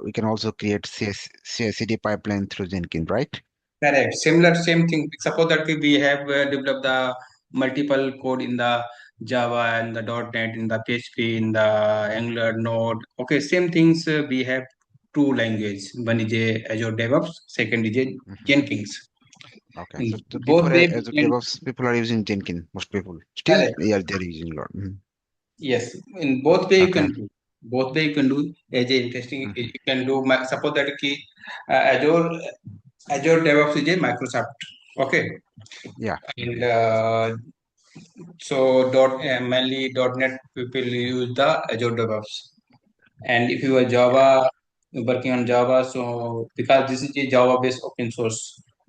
we can also create CI/CD pipeline through Jenkins, right? Correct. Same thing. Suppose that we have developed the multiple code in the Java and the .NET, in the PHP, in the Angular, Node. Okay, same things. We have two language. One is Azure DevOps, second is Jenkins. Okay, In so both they as a can. DevOps, people are using Jenkins. Most people still, Correct. yeah, they're using a lot. Yes, in both way you Okay. can do. Both way you can do. As a interesting, Mhm. you can do. Suppose that Azure DevOps is a Microsoft. Okay, Yeah. and so mainly .NET people use the Azure DevOps. And if you are Java working on Java, so because this is a Java based open source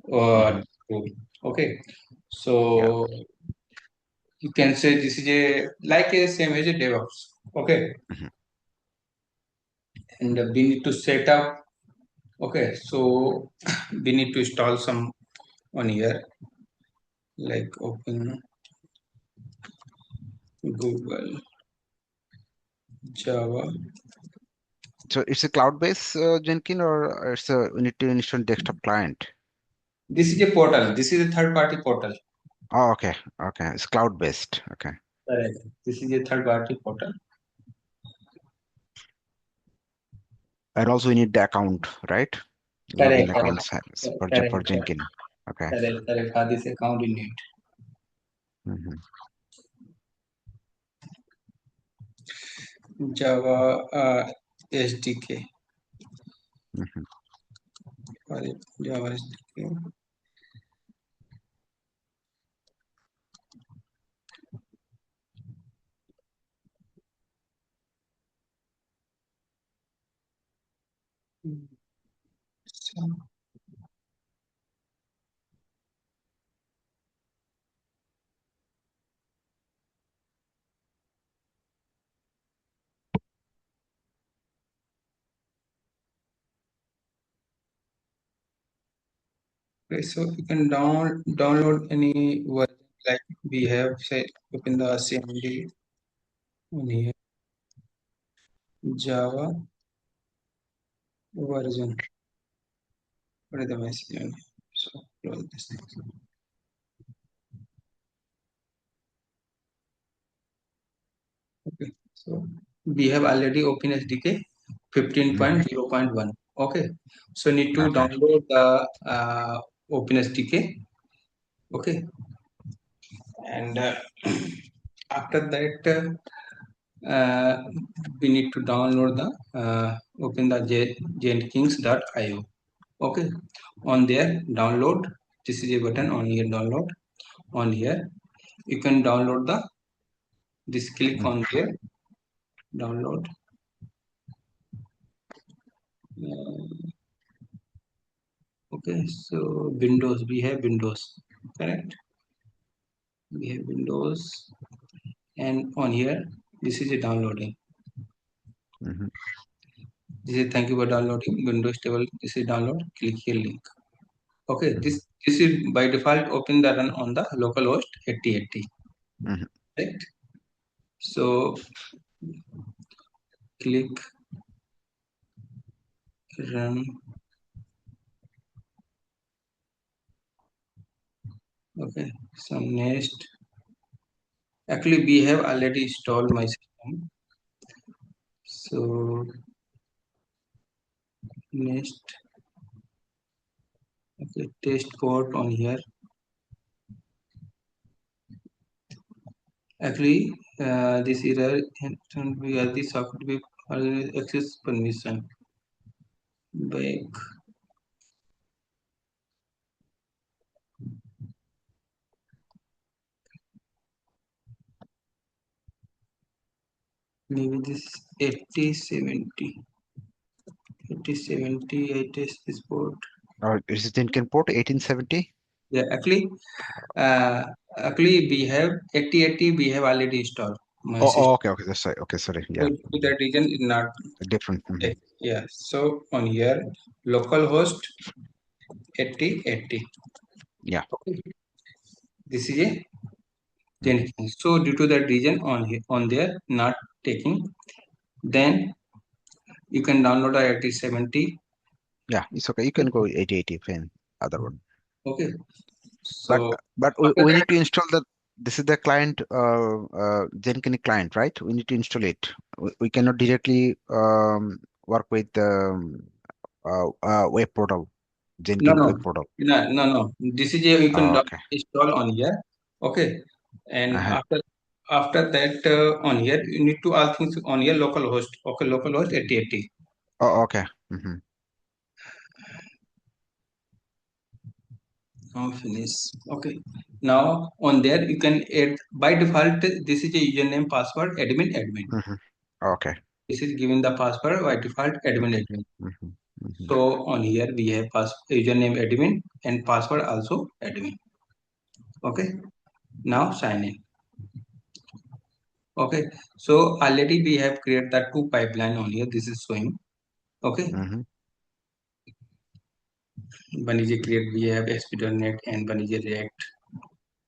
Mhm. tool. Okay, Yeah. so you can say this is a like a same as a DevOps. Okay, Mhm. and we need to set up. Okay, so we need to install some on here, like open Google Java. So it's a cloud-based Jenkins, or it's a we need to install desktop client? This is a portal. This is a third party portal. Oh, okay. Okay. It's cloud-based. Okay. Correct. This is a third party portal. And also we need the account, right? Correct, Login correct, accounts for correct, Jenkins. Okay. correct. For this account you need Mhm. Java SDK. Mhm. For it, Java SDK. So, okay, so you can download any version like we have say open the CMD on here Java version. What is the message on here? So close this thing. Okay, so we have already open SDK Mhm. 15.0.1. Okay, so need to Okay. download the open SDK. Okay, and after that we need to download the open the jenkins.io. Okay, on there download. This is a button on here. Download on here. You can download the this. Click Mhm. on there. Download. Uh, okay, so Windows. We have Windows. Correct. We have Windows, and on here this is a downloading. Mhm. This is thank you for downloading Windows table. This is download. Click here link. Okay, Mhm. this is by default open the run on the localhost 8080. Mhm. Right. So click run. Okay. So next, actually we have already installed my system. So next, okay, test port on here. Actually, this error and we are the software access permission. Back. Maybe this 8070. 8070. I test this port. Or is it Jenkins port 1870? Yeah, uh, actually we have 8080. We have already installed my Oh, system. okay, okay. That's right. Okay, sorry. So Yeah. to that region is not. Different. Yeah. So on here, localhost 8080. Yeah. Okay. This is a Mhm. Jenkins. So due to that region on here, on there not taking, then you can download the 8070. Yeah, it's okay. You can go 8080 fine. Other one. Okay, But so but after we need that, to install the this is the client Jenkins client, right? We need to install it. We cannot directly work with web portal, no, Jenkins no, web portal. no, no, no. This is a you can Oh, okay. install on here. Okay, and Uh-huh. after that on here you need to all things on here localhost. Okay, localhost 8080. Oh, okay. Mm-hmm. Now finish. Okay. Now on there you can add by default this is a username password admin. Mm-hmm. Okay. This is given the password by default Mm-hmm. admin. Mm-hmm. Mm-hmm. So on here we have username admin and password also admin. Okay. Now sign in. Okay. So already we have created the two pipeline on here. This is showing. Okay. Mm-hmm. One is a create we have ASP.NET and one is a React.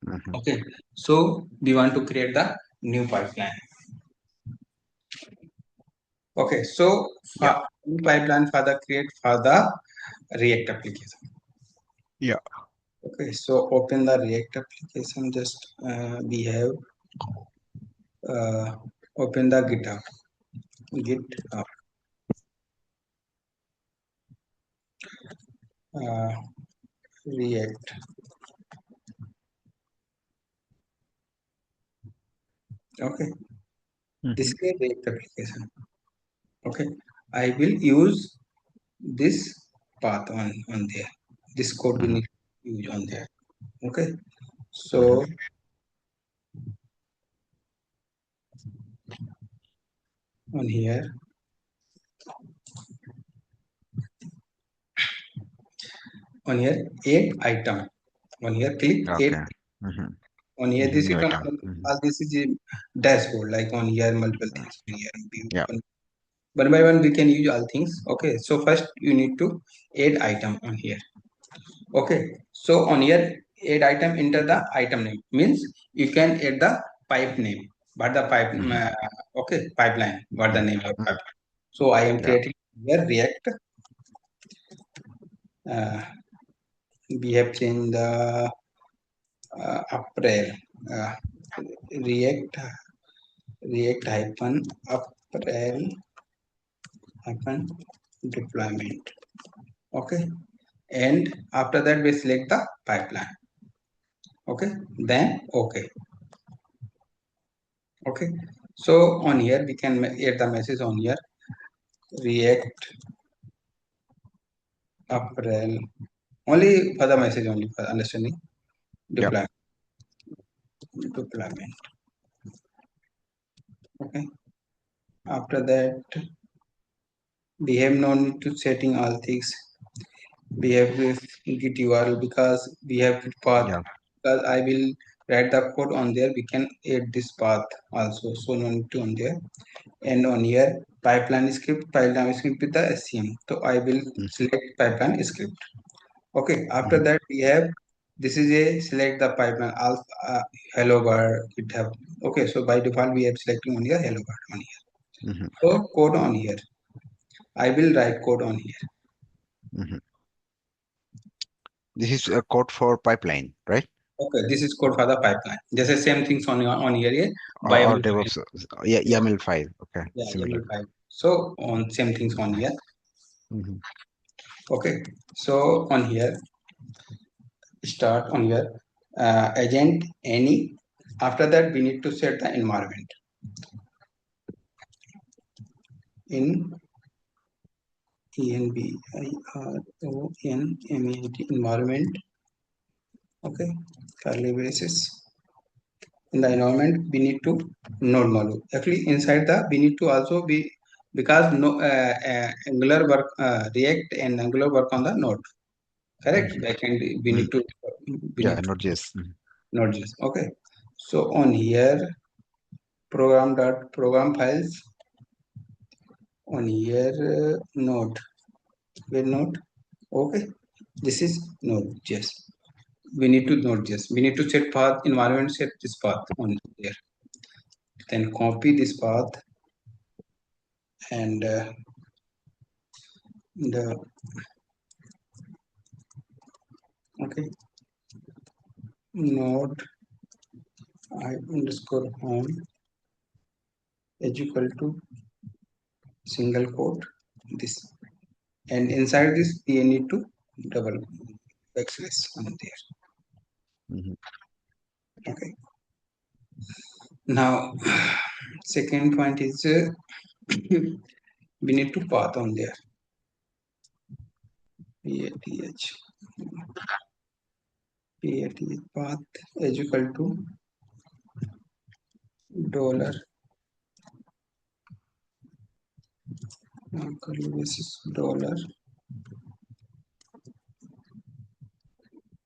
Mm-hmm. Okay. So we want to create the new pipeline. Okay. So Yeah. new pipeline for the create for the React application. Yeah. Okay. So open the React application. Just we have uh, open the GitHub, uh, React. Okay, this Mm-hmm. is a React application. Okay, I will use this path on there. This code we Mm-hmm. need to use on there. Okay, so Mm-hmm. on here, add item. On here, click add. Okay. Mm-hmm. On here, Mm-hmm. this New item. item. Mm-hmm. All this is a dashboard. Like on here, multiple things. On here, Yeah. one by one we can use all things. Okay, so first you need to add item on here. Okay, so on here add item, enter the item name, means you can add the pipe name, but the Mm-hmm. okay, pipeline, what the name of Mm-hmm. pipeline. So I am Yeah. creating here React. uh, we have changed the April, uh, React hyphen April hyphen deployment. Okay, and after that we select the pipeline. Okay, then okay. Okay, so on here we can add the message on here React April, only for the message, only for understanding. Yeah. Deployment. Okay, after that we have no need to setting all things. We have this git URL because we have git path, Yeah. because I will write the code on there, we can add this path also, so no need to on there. And on here pipeline script with the SCM, so I will Mm-hmm. select pipeline script. Okay, after Mm-hmm. that we have this is a select the pipeline hello world GitHub. Okay, so by default we have selecting on here hello world on here. Mm-hmm. So code on here. I will write code on here. Mm-hmm. This is a code for pipeline, right? Okay, this is code for the pipeline. Just the same things on here. Yeah, Or YAML file. DevOps. Yeah, Yeah, YAML file. Okay, yeah, similar. YAML file. So on same things on here. Mm-hmm. Okay, so on here start on here agent any. After that we need to set the environment in environment environment. Okay, curly braces. In the environment we need to node module. Actually inside the we need to also be, because no Angular work React and Angular work on the node. Correct. Mm-hmm. Backend we Mm-hmm. need to we Yeah, need to Node.js. Mm-hmm. Node.js. Okay. So on here program files on here node, where node. Okay, this is Node.js. We need to Node.js. We need to set path environment, set this path on there. Then copy this path and the okay node I underscore home is equal to single quote this, and inside this we need to double backslash on there. Mhm. Okay. Now second point is we need to path on there. Path path is equal to dollar curly braces dollar.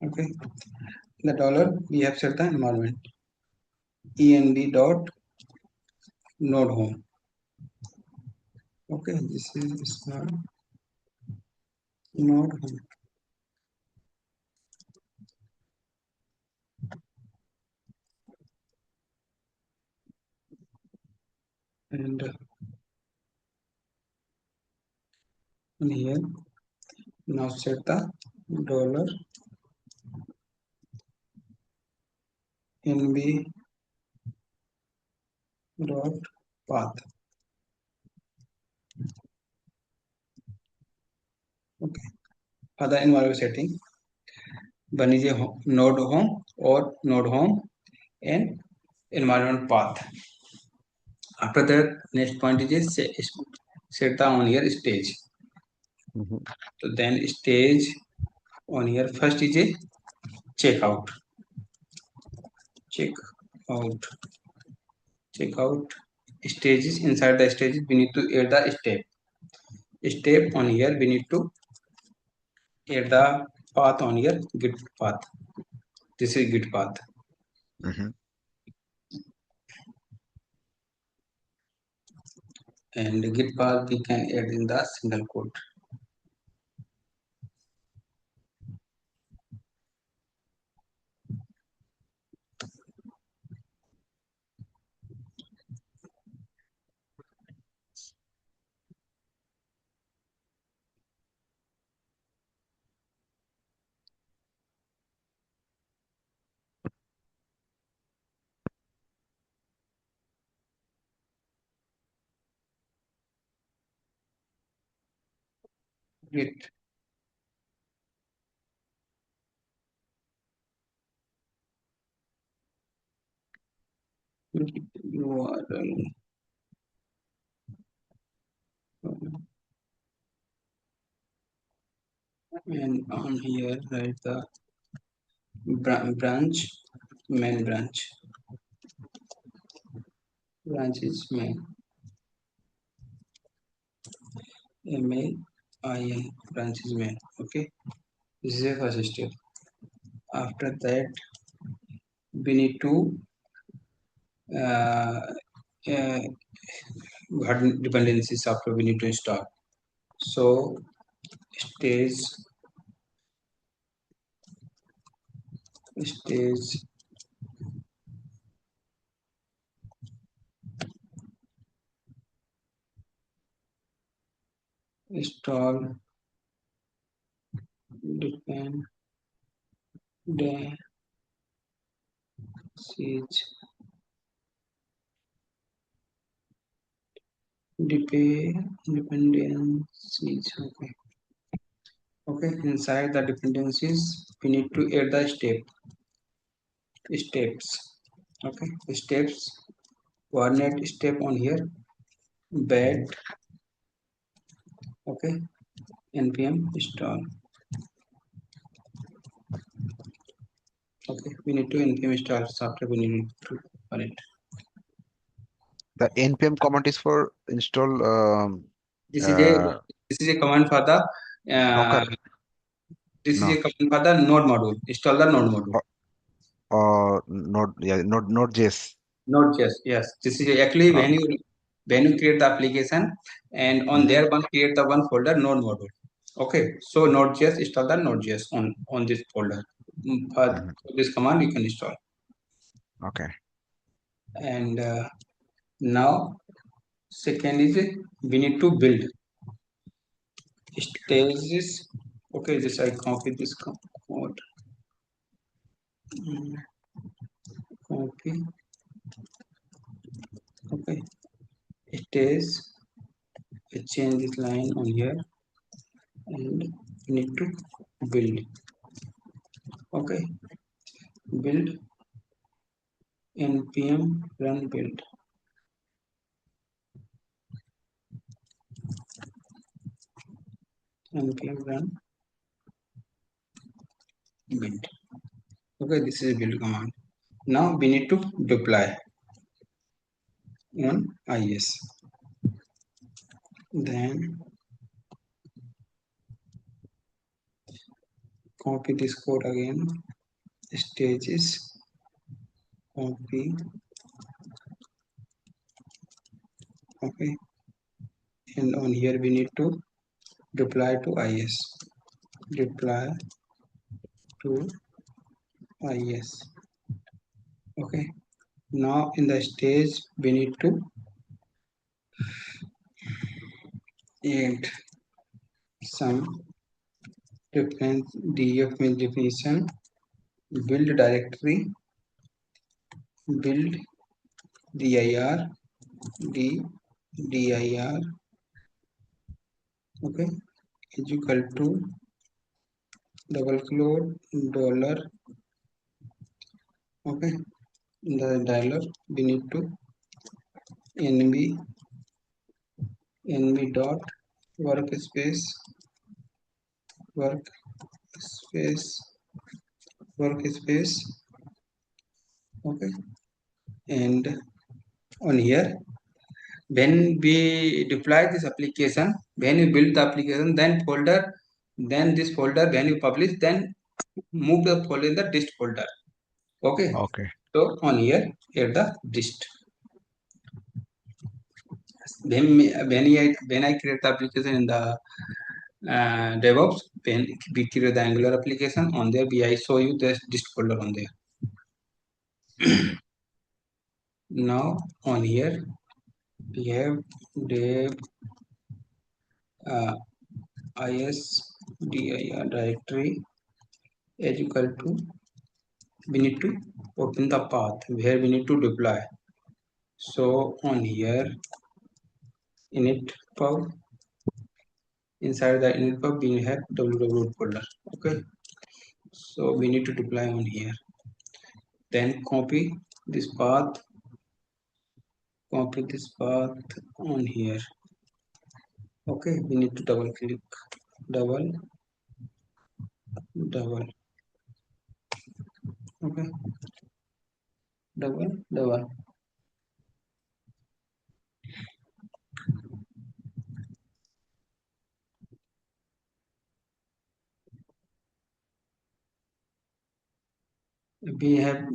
Okay, the dollar we have set the environment env dot node home. Okay, this is node home, and here now set the dollar nb dot path. Okay, other environment setting one is a node home or node home and environment path. After that, next point is a set the on here stage. Mhm. So then stage on here first is a checkout. Check out. Check out stages. Inside the stages we need to add the step on here. We need to add the path on here, git path. This is git path, Mhm. and git path we can add in the single quote. Git URL, and on here write the branch, main branch is main, main branch is main. Okay, this is the first step. After that we need to uh, uh, what dependencies after we need to install. So stage stage install dependencies dependencies. Okay. Okay, inside the dependencies we need to add the steps. Okay, steps coordinate step on here bed. Okay, npm install. Okay, we need to npm install software, we need to run it. The npm command is for install This is a uh, this is a command for the Docker. this is a No, command for the node module. Install the node module. or Node. Yeah, Node.js. Node.js. Yes, this is actually Okay. when you create the application, and on Mm-hmm. there one create the one folder node module. Okay, so Node.js install the Node.js on this folder. For Mm-hmm. this command you can install. Okay. And now second is we need to build. stages. Okay, just I copy this code. Copy. Okay, stage. I change this line on here and need to build. Okay, build npm run build. Npm run build. Okay, this is a build command. Now we need to deploy on is. Then copy this code again. Stages, copy. Okay, and on here we need to deploy to is. Deploy to is. Okay, now in the stage we need to add some reference df means definition, build directory, build dir, dir. Okay, is equal to double quote dollar. Okay, in the dialog we need to nb dot workspace workspace workspace. Okay, and on here when we deploy this application, when you build the application, then this folder when you publish, then move the folder in the dist folder. Okay, Okay. so on here the dist. When I create the application in the DevOps, when we create the Angular application on there, I show you this dist folder on there. Now on here we have dev isdir directory is equal to, we need to open the path where we need to deploy. So on here init pub, inside the init pub we have www folder. Okay, so we need to deploy on here. Then copy this path on here. Okay, we need to double click, double. Okay, double. We have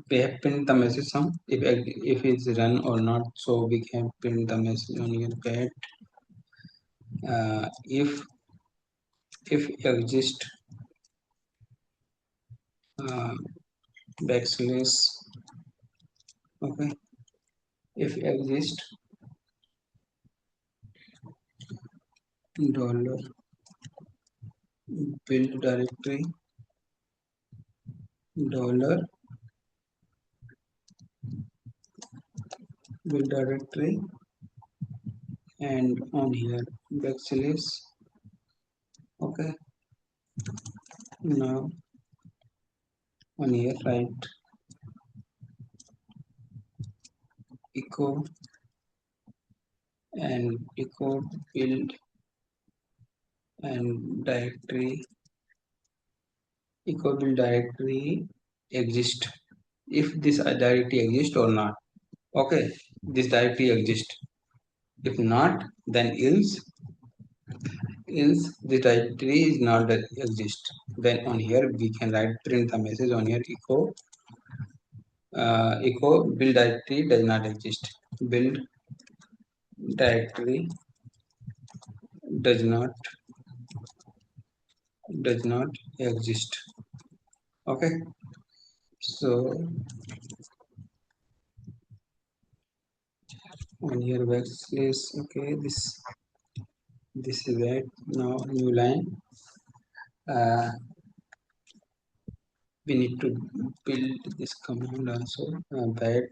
pinned the message some, if it's run or not, so we can print the message on your pad. If exist uh, backslash. Okay, if exist dollar build directory dollar build directory, and on here backslash. Okay, now on here write echo and echo build and directory, echo build directory exist, if this directory exists or not. Okay, this directory exists. If not, then else the directory is not that exist. Then on here we can write, print the message on here, echo build directory does not exist. Build directory does not exist. Okay, so on here backslash. Okay, this This is that. Now new line. Uh, we need to build this command also. That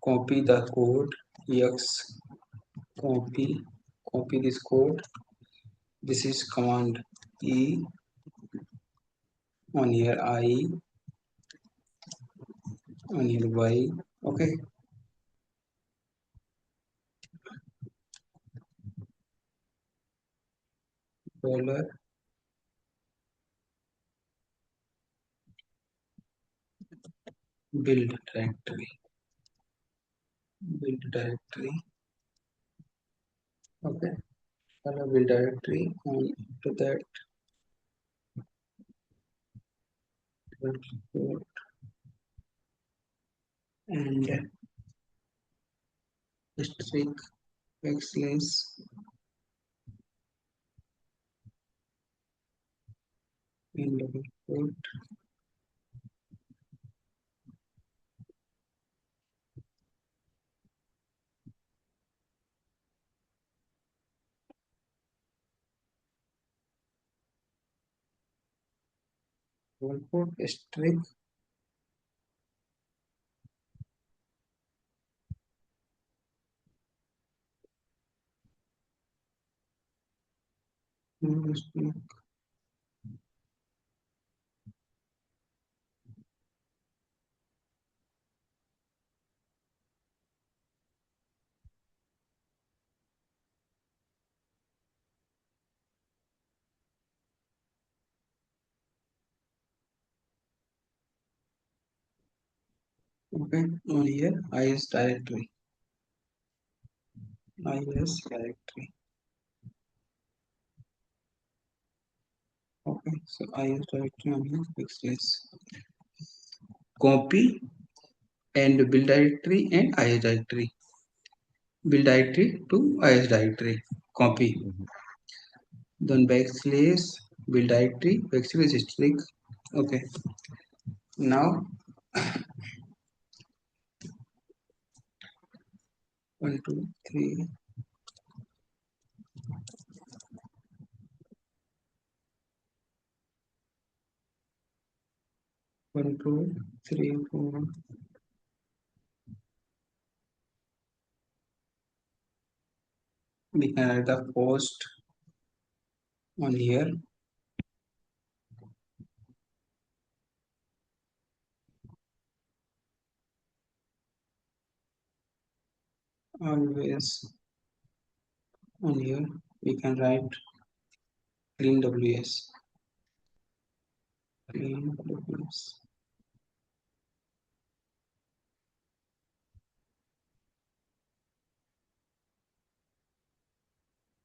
copy the code. X copy this code. This is command E. On here I, on here Y. Okay. Dollar build directory. Build directory. Okay. Build directory. And after that, and string backslash in double quote string string. Okay, on here is directory. Is directory. Okay, so is directory on here backslash copy and build directory and is directory. Build directory to is directory. Copy. Mhm. Then backslash build directory backslash string. Okay. Now 1 2 3 1 2 3 4. We can write the post on here. Always on here we can write clean ws. Clean ws.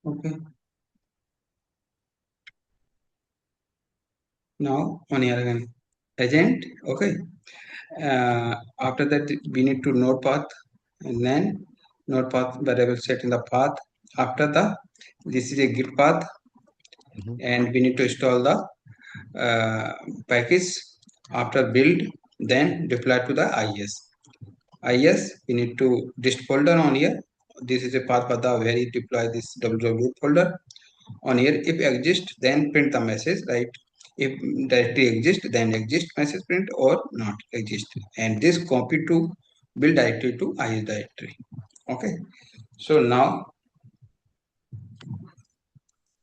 Okay. Now on here again agent. Okay. After that we need to node path, and then node path variable set in the path. After the this is a git path, Mhm. and we need to install the package. After build, then deploy to the is. We need to dist folder on here. This is a path for the where you deploy this www folder. On here, if exist, then print the message, right? If directory exist, then exist message print, or not exist. And this copy to build directory to is directory. Okay. So now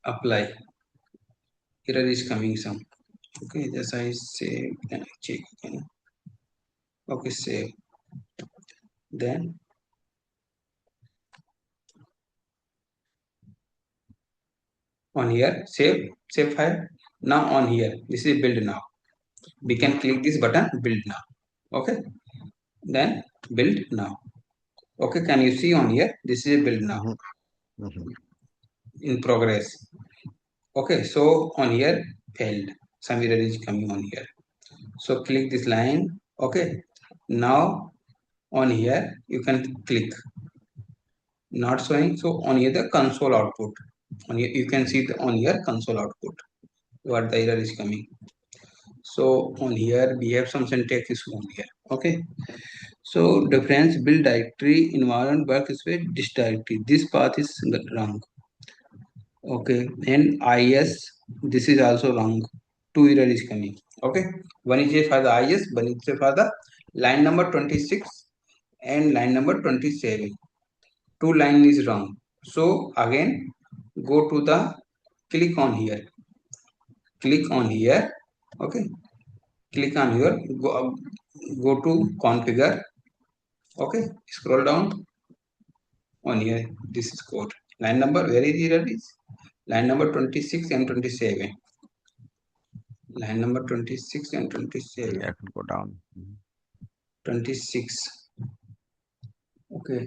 apply. Error is coming some. Okay, just I save and check. Okay, save. Then on here, save file. Now on here, this is build now. We can click this button, build now. Okay, then build now. Okay, can you see on here? This is a build now Mhm. Mhm. in progress. Okay, so on here failed. Some error is coming on here. So click this line. Okay, now on here you can click. Not showing. So on here the console output. On here you can see the on here console output. What the error is coming. So on here we have some syntax issue on here. Okay. So difference build directory environment works with this directory. This path is wrong. Okay, and IS, this is also wrong. Two error is coming. Okay, one is for the IS, one is for the line number 26 and line number 27. Two line is wrong. So again, go to the click on here. Click on here. Okay, click on here. Go to configure. Okay, scroll down on here. This is code. Line number, where is error is? Line number 26 and 27. Line number 26 and Yeah, 27. I can go down. Mhm. 26. Okay.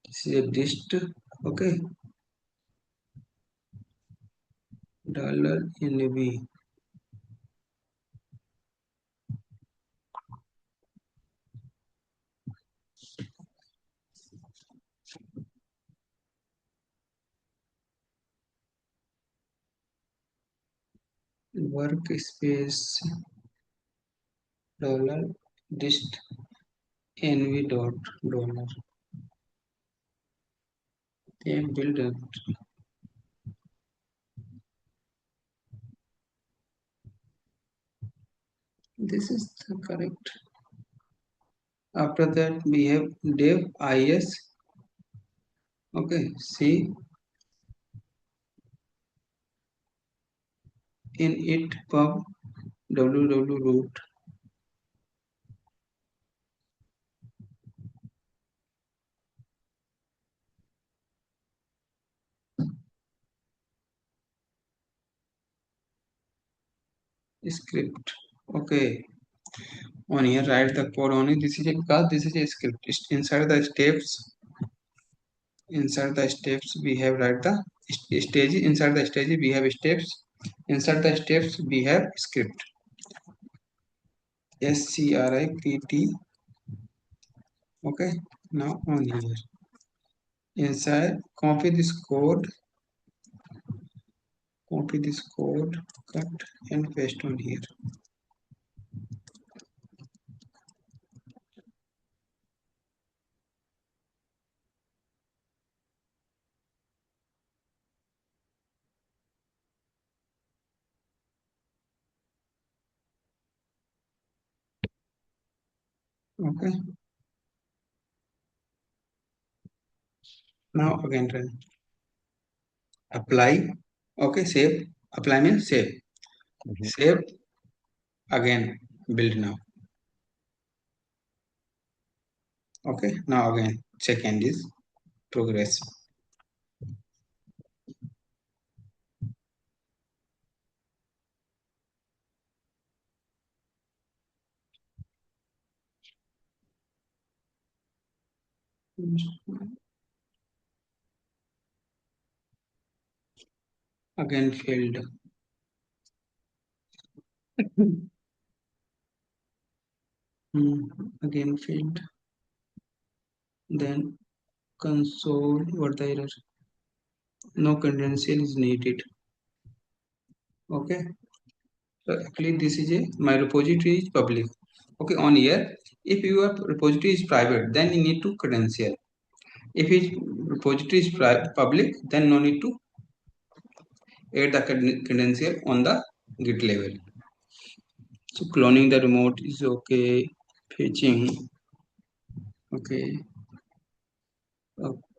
This is a dist. Okay. Dollar NB. Workspace dollar dist NV dot dollar. Then build it. This is the correct. After that we have dev is. Okay. See in it pub www root script. Okay. On here write the code on it. This is a, because this is a script. Inside the steps we have write the stage. Inside the stage we have steps. Inside the steps we have script. Script. Okay. Now on here inside copy this code, cut and paste on here. Okay. Now again run. Apply. Okay. Save. Apply means save. Mhm. Save. Again build now. Okay. Now again check and this progress. Again failed. Again failed. Then console, what the error? No credential is needed. Okay. So actually this is a my repository is public. Okay, on here, if your repository is private, then you need to credential. If its repository is public, then no need to add the credential on the Git level. So cloning the remote is okay. Fetching, okay.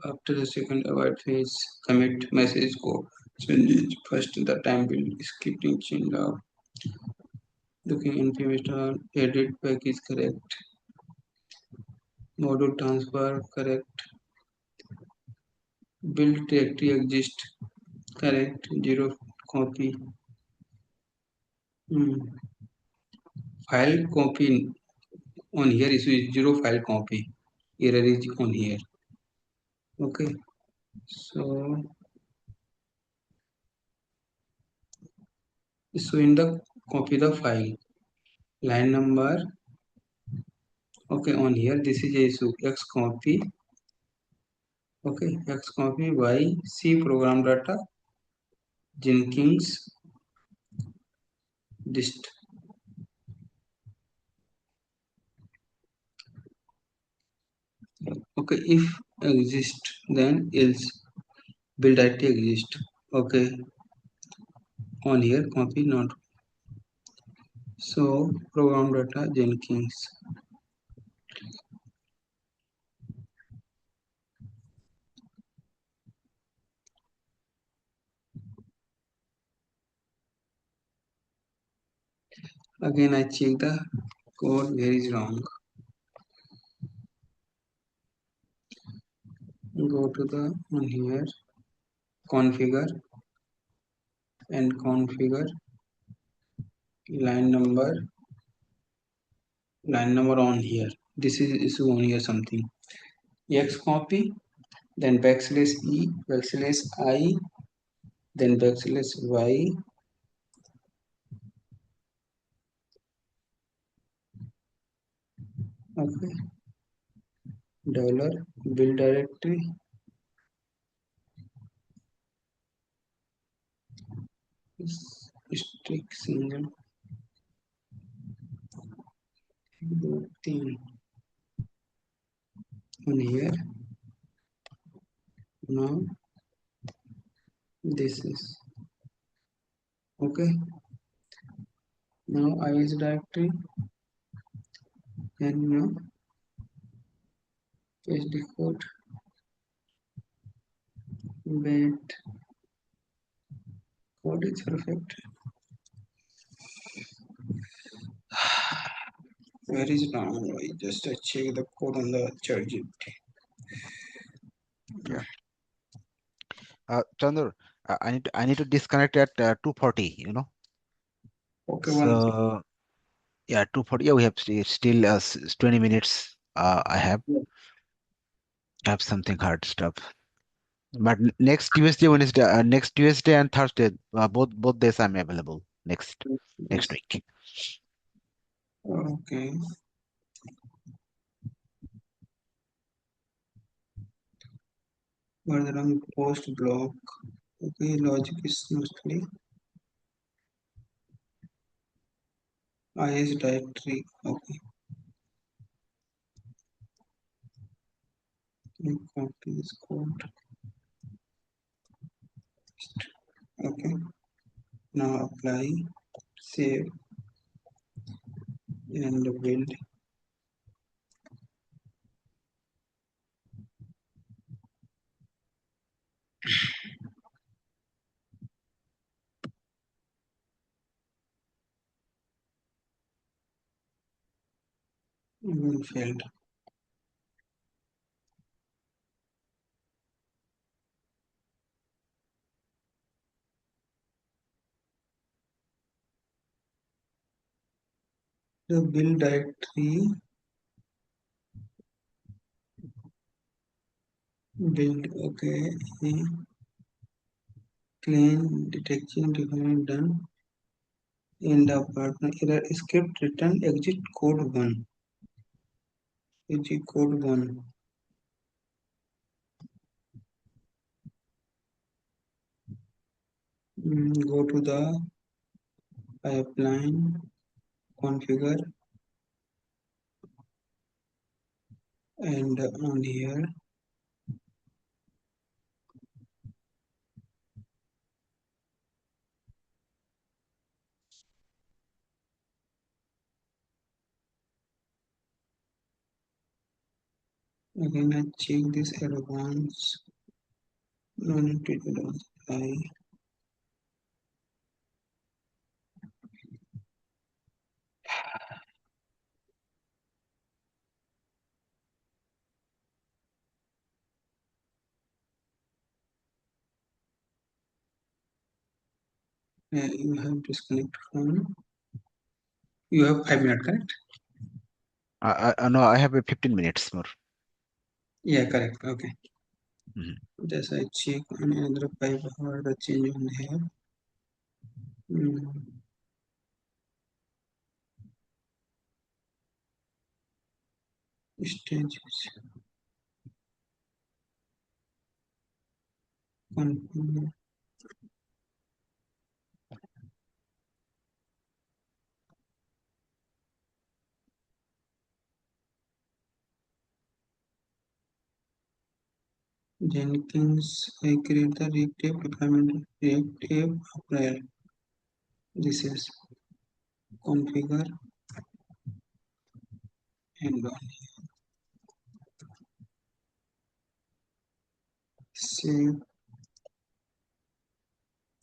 After the second avoid phase, commit message code. Change first the time will skipping change out. Looking information, edit package correct. Module transfer correct. Build directory exist correct. Zero copy. File copy on here issue is zero file copy. Error is on here. Okay. So in the copy the file. Line number. Okay, on here this is a issue x copy. Okay, x copy y c program data Jenkins dist. Okay, if exist, then else build directory exist. Okay, on here copy not. So program data Jenkins. Again I check the code where is wrong. Go to the on here configure and configure line number on here. This is issue on here something. X copy, then backslash e, backslash I, then backslash y. Okay, dollar build directory, strict single thing on here. Now this is okay. Now is directory and now paste the code. Wait, code is perfect. Where is now? I just check the code on the chat. Yeah. Chandur, I need to disconnect at 2:40. Okay, one second. So yeah, 2:40. Yeah, we have still 20 minutes. I have something hard stuff. But next Tuesday, Wednesday, next Tuesday and Thursday, both days I'm available next Yes. week. Okay. Further on post block. Okay, logic is mostly is directory. Okay, you copy this code. Okay, now apply, save, and build. Even failed. The build directory, build. Okay, clean detection defined done. In the partner error script return exit code 1. Exit code 1. Go to the pipeline, configure, and on here again I check this error once. No need to do apply. You have disconnect from. You have 5 minutes, correct? No, I have a 15 minutes more. Yeah, correct. Okay. Mhm. Just I check on another pipe or the change on here. Mm, stages. Configure. Jenkins, I create the React app deployment, React app April. This is configure and save,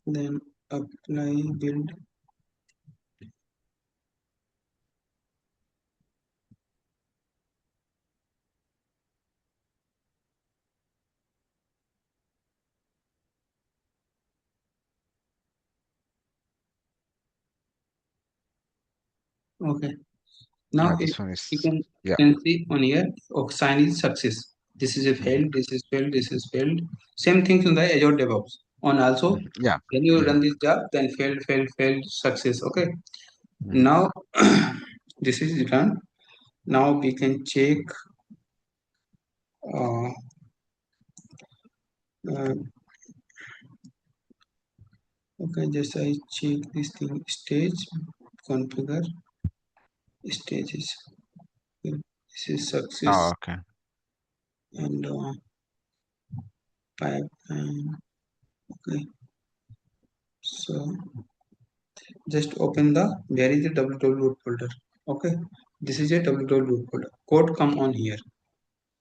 then apply build. Okay. Yeah, Now this one you is, can yeah. see on here, okay, sign is success. This is a Hmm. failed, this is failed, this is failed. Same things in the Azure DevOps. On also, Yeah. when you Hmm. run this job, then failed, failed, failed, success. Okay. Hmm. Now this is done. Now we can check. Uh, uh, okay, just I check this thing. Stage configure stages. Okay, this is Oh, success okay. and pipeline. Okay, so just open the where is the www folder. Okay, this is a www folder. Code come on here.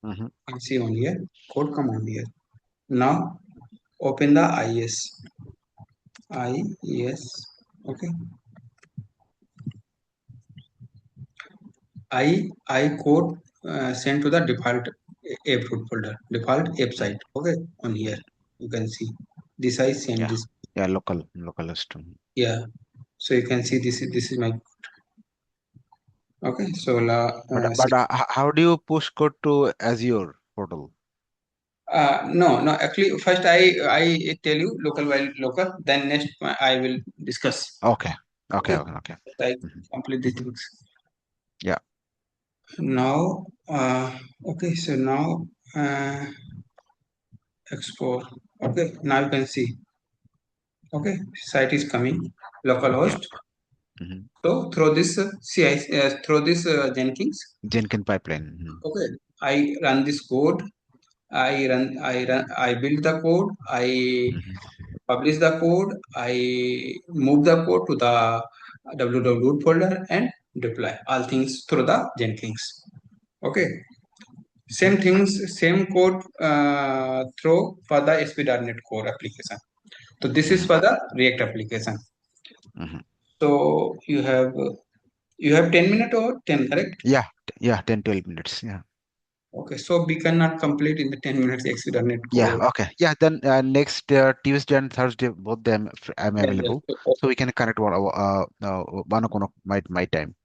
Hmm. I see on here. Code come on here. Now open the is. Okay, I code sent to the default app root folder, default app Hmm. site. Okay, on here you can see this I send Yeah. this. Yeah, local system. Yeah, so you can see this is my. Okay, so How do you push code to Azure portal? no, no. Actually, first I tell you local while local. Then next I will discuss. Okay. Okay. Okay, Okay. Okay. I Hmm. complete these things. Yeah. Now, okay. So now export. Okay, now you can see. Okay, site is coming. Yeah. Localhost. Hmm. So through this through this Jenkins. Jenkins pipeline. Hmm. Okay, I run this code. I build the code. I Hmm. publish the code, I move the code to the www folder and deploy all things through the Jenkins. Okay, Hmm. same things, same code through for the ASP.NET Core application. So this is Hmm. for the React application. Hmm. So you have 10 minutes or 10, correct? Yeah. Yeah. 10, 12 minutes. Yeah. Okay, so we cannot complete in the 10 minutes ASP.NET Yeah. Core. Okay. Yeah. Then next Tuesday and Thursday, both them I'm Yes, yes. available, so we can connect one o'clock my time.